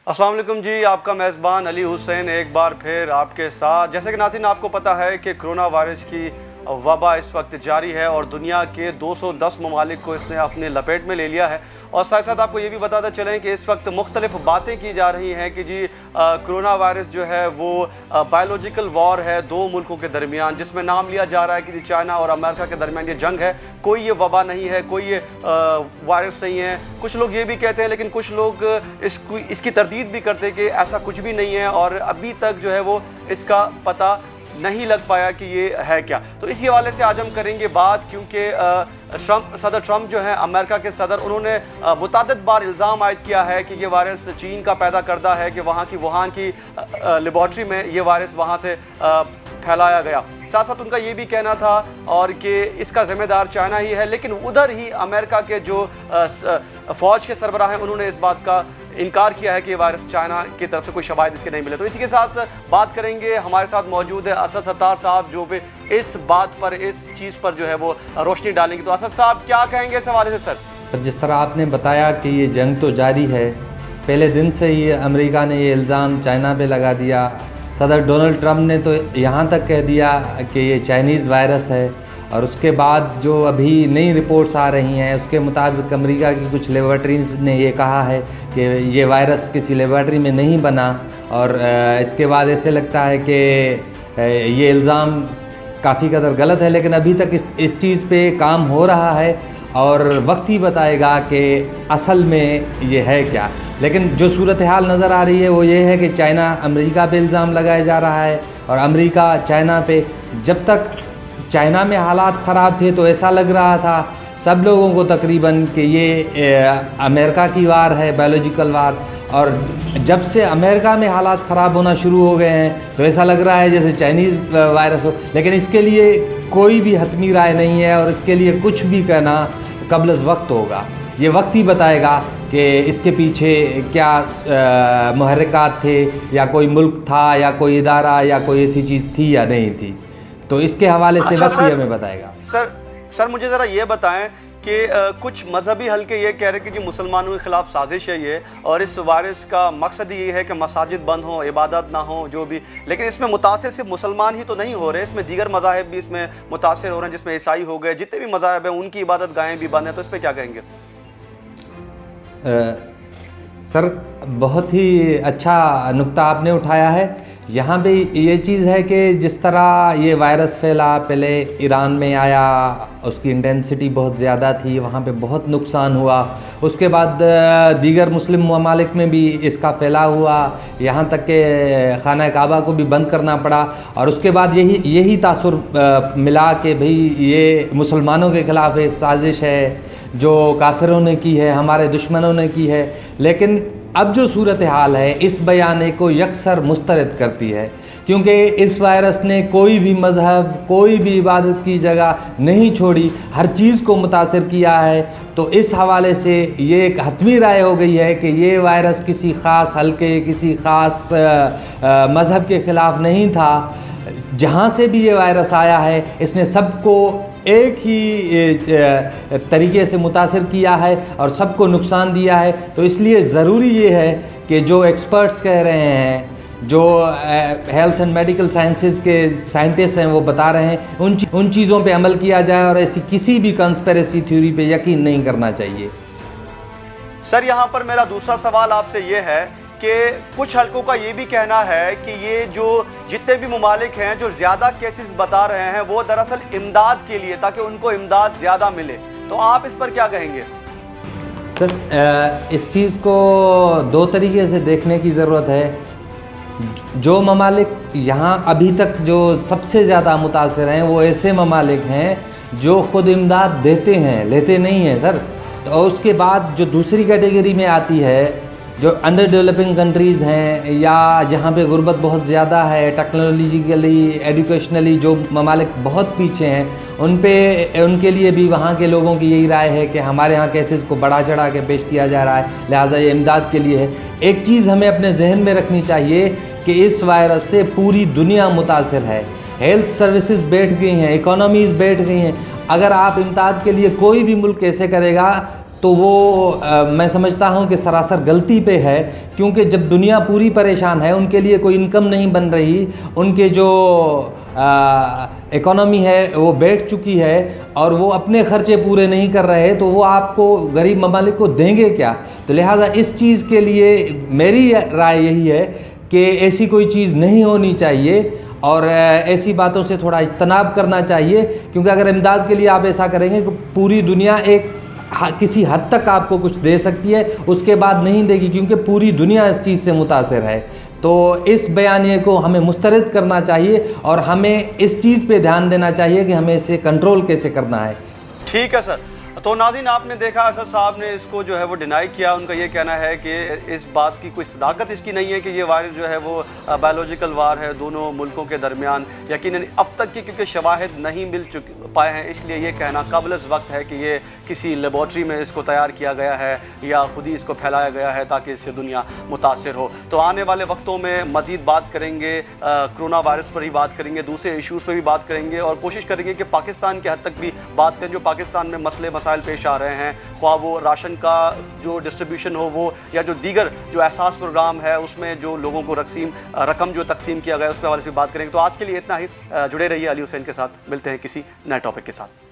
السلام علیکم جی، آپ کا میزبان علی حسین ایک بار پھر آپ کے ساتھ۔ جیسے کہ ناظرین آپ کو پتہ ہے کہ کرونا وائرس کی وبا اس وقت جاری ہے اور دنیا کے 210 ممالک کو اس نے اپنے لپیٹ میں لے لیا ہے، اور ساتھ ساتھ آپ کو یہ بھی بتاتے چلیں کہ اس وقت مختلف باتیں کی جا رہی ہیں کہ جی کرونا وائرس جو ہے وہ بایولوجیکل وار ہے دو ملکوں کے درمیان، جس میں نام لیا جا رہا ہے کہ جی چائنا اور امریکہ کے درمیان یہ جنگ ہے، کوئی یہ وبا نہیں ہے، کوئی یہ وائرس نہیں ہے۔ کچھ لوگ یہ بھی کہتے ہیں، لیکن کچھ لوگ اس کی تردید بھی کرتے کہ ایسا کچھ بھی نہیں ہے، اور ابھی تک جو ہے وہ اس کا پتہ نہیں لگ پایا کہ یہ ہے کیا۔ تو اسی حوالے سے آج ہم کریں گے بات، کیونکہ صدر ٹرمپ جو ہیں امریکہ کے صدر، انہوں نے متعدد بار الزام عائد کیا ہے کہ یہ وائرس چین کا پیدا کردہ ہے، کہ وہاں کی ووہان کی لیبارٹری میں یہ وائرس وہاں سے پھیلایا گیا۔ ساتھ ساتھ ان کا یہ بھی کہنا تھا اور کہ اس کا ذمہ دار چائنا ہی ہے، لیکن ادھر ہی امریکہ کے جو فوج کے سربراہ ہیں انہوں نے اس بات کا انکار کیا ہے کہ یہ وائرس چائنا کی طرف سے کوئی شواہد اس کے نہیں ملے۔ تو اسی کے ساتھ بات کریں گے، ہمارے ساتھ موجود ہے اسد ستار صاحب، جو بھی اس بات پر، اس چیز پر جو ہے وہ روشنی ڈالیں گے۔ تو اسد صاحب کیا کہیں گے اس حوالے سے؟ سر، جس طرح آپ نے بتایا کہ یہ جنگ تو جاری ہے، پہلے دن سے ہی امریکہ نے یہ الزام چائنا پہ لگا دیا۔ صدر ڈونلڈ ٹرمپ نے تو یہاں تک کہہ دیا کہ یہ چائنیز وائرس ہے، اور اس کے بعد جو ابھی نئی رپورٹس آ رہی ہیں اس کے مطابق امریکہ کی کچھ لیبارٹریز نے یہ کہا ہے کہ یہ وائرس کسی لیبارٹری میں نہیں بنا، اور اس کے بعد ایسے لگتا ہے کہ یہ الزام کافی قدر غلط ہے، لیکن ابھی تک اس چیز پہ کام ہو رہا ہے، اور وقت ہی بتائے گا کہ اصل میں یہ ہے کیا۔ لیکن جو صورتحال نظر آ رہی ہے وہ یہ ہے کہ چائنا امریکہ پہ الزام لگایا جا رہا ہے، اور امریکہ چائنا پہ۔ جب تک چائنا میں حالات خراب تھے تو ایسا لگ رہا تھا سب لوگوں کو تقریباً کہ یہ امریکہ کی وار ہے، بایولوجیکل وار، اور جب سے امریکہ میں حالات خراب ہونا شروع ہو گئے ہیں تو ایسا لگ رہا ہے جیسے چائنیز وائرس ہو۔ لیکن اس کے لیے کوئی بھی حتمی رائے نہیں ہے، اور اس کے لیے کچھ بھی کہنا قبل از وقت ہوگا۔ یہ وقت ہی بتائے گا کہ اس کے پیچھے کیا محرکات تھے، یا کوئی ملک تھا، یا کوئی ادارہ، یا کوئی ایسی چیز تھی یا نہیں تھی۔ تو اس کے حوالے سے وقت ہی ہمیں بتائے گا۔ سر مجھے ذرا یہ بتائیں کہ کچھ مذہبی حلقے یہ کہہ رہے کہ جی مسلمانوں کے خلاف سازش ہے یہ، اور اس وائرس کا مقصد یہ ہے کہ مساجد بند ہوں، عبادت نہ ہوں، جو بھی، لیکن اس میں متاثر صرف مسلمان ہی تو نہیں ہو رہے، اس میں دیگر مذاہب بھی اس میں متاثر ہو رہے ہیں، جس میں عیسائی ہو گئے، جتنے بھی مذاہب ہیں ان کی عبادت گاہیں بھی بند ہیں۔ تو اس پہ کیا کہیں گے؟ سر بہت ہی اچھا نکتہ آپ نے اٹھایا ہے۔ یہاں پہ یہ چیز ہے کہ جس طرح یہ وائرس پھیلا، پہلے ایران میں آیا، اس کی انٹینسٹی بہت زیادہ تھی، وہاں پہ بہت نقصان ہوا، اس کے بعد دیگر مسلم ممالک میں بھی اس کا پھیلاؤ ہوا، یہاں تک کہ خانہ کعبہ کو بھی بند کرنا پڑا، اور اس کے بعد یہی تاثر ملا کہ بھئی یہ مسلمانوں کے خلاف ایک سازش ہے جو کافروں نے کی ہے، ہمارے دشمنوں نے کی ہے۔ لیکن اب جو صورتحال ہے اس بیانے کو یکسر مسترد کرتی ہے، کیونکہ اس وائرس نے کوئی بھی مذہب، کوئی بھی عبادت کی جگہ نہیں چھوڑی، ہر چیز کو متاثر کیا ہے۔ تو اس حوالے سے یہ ایک حتمی رائے ہو گئی ہے کہ یہ وائرس کسی خاص حلقے، کسی خاص مذہب کے خلاف نہیں تھا۔ جہاں سے بھی یہ وائرس آیا ہے اس نے سب کو ایک ہی طریقے سے متاثر کیا ہے اور سب کو نقصان دیا ہے۔ تو اس لیے ضروری یہ ہے کہ جو ایکسپرٹس کہہ رہے ہیں، جو ہیلتھ اینڈ میڈیکل سائنسز کے سائنٹسٹ ہیں وہ بتا رہے ہیں، ان چیزوں پہ عمل کیا جائے، اور ایسی کسی بھی کنسپیریسی تھیوری پہ یقین نہیں کرنا چاہیے۔ سر یہاں پر میرا دوسرا سوال آپ سے یہ ہے کہ کچھ حلقوں کا یہ بھی کہنا ہے کہ یہ جو جتنے بھی ممالک ہیں جو زیادہ کیسز بتا رہے ہیں وہ دراصل امداد کے لیے، تاکہ ان کو امداد زیادہ ملے۔ تو آپ اس پر کیا کہیں گے؟ سر اس چیز کو دو طریقے سے دیکھنے کی ضرورت ہے۔ جو ممالک یہاں ابھی تک جو سب سے زیادہ متاثر ہیں وہ ایسے ممالک ہیں جو خود امداد دیتے ہیں، لیتے نہیں ہیں سر۔ تو اس کے بعد جو دوسری کیٹیگری میں آتی ہے، جو انڈر ڈیولپنگ کنٹریز ہیں، یا جہاں پہ غربت بہت زیادہ ہے، ٹیکنالوجیکلی، ایڈوکیشنلی جو ممالک بہت پیچھے ہیں، ان کے لیے بھی وہاں کے لوگوں کی یہی رائے ہے کہ ہمارے ہاں کیسز کو بڑھا چڑھا کے پیش کیا جا رہا ہے، لہٰذا یہ امداد کے لیے ہے۔ ایک چیز ہمیں اپنے ذہن میں رکھنی چاہیے کہ اس وائرس سے پوری دنیا متاثر ہے، ہیلتھ سروسز بیٹھ گئی ہیں، اکانومیز بیٹھ گئی ہیں۔ اگر آپ امداد کے لیے کوئی بھی ملک ایسے کرے گا تو وہ میں سمجھتا ہوں کہ سراسر غلطی پہ ہے، کیونکہ جب دنیا پوری پریشان ہے، ان کے لیے کوئی انکم نہیں بن رہی، ان کے جو اکانومی ہے وہ بیٹھ چکی ہے اور وہ اپنے خرچے پورے نہیں کر رہے، تو وہ آپ کو غریب ممالک کو دیں گے کیا؟ تو لہٰذا اس چیز کے لیے میری رائے یہی ہے کہ ایسی کوئی چیز نہیں ہونی چاہیے اور ایسی باتوں سے تھوڑا اجتناب کرنا چاہیے، کیونکہ اگر امداد کے لیے آپ ایسا کریں گے کہ پوری دنیا کسی حد تک آپ کو کچھ دے سکتی ہے، اس کے بعد نہیں دے گی، کیونکہ پوری دنیا اس چیز سے متاثر ہے۔ تو اس بیانیے کو ہمیں مسترد کرنا چاہیے اور ہمیں اس چیز پہ دھیان دینا چاہیے کہ ہمیں اسے کنٹرول کیسے کرنا ہے۔ ٹھیک ہے سر۔ تو ناظرین آپ نے دیکھا اسد صاحب نے اس کو جو ہے وہ ڈینائی کیا، ان کا یہ کہنا ہے کہ اس بات کی کوئی صداقت اس کی نہیں ہے کہ یہ وائرس جو ہے وہ بایولوجیکل وار ہے دونوں ملکوں کے درمیان، یقیناً اب تک کی کیونکہ شواہد نہیں مل پائے ہیں، اس لیے یہ کہنا قبل از وقت ہے کہ یہ کسی لیبارٹری میں اس کو تیار کیا گیا ہے یا خود ہی اس کو پھیلایا گیا ہے تاکہ اس سے دنیا متاثر ہو۔ تو آنے والے وقتوں میں مزید بات کریں گے، کرونا وائرس پر ہی بات کریں گے، دوسرے ایشوز پہ بھی بات کریں گے اور کوشش کریں گے کہ پاکستان کے حد تک بھی بات کریں جو پاکستان میں مسئلے مسائل پیش آ رہے ہیں، خواہ وہ راشن کا جو ڈسٹریبیوشن ہو وہ یا جو دیگر جو احساس پروگرام ہے اس میں جو لوگوں کو رقم جو تقسیم کیا گیا اس کے حوالے سے بات کریں گے۔ تو آج کے لیے اتنا ہی، جڑے رہیے علی حسین کے ساتھ، ملتے ہیں کسی نئے ٹاپک کے ساتھ۔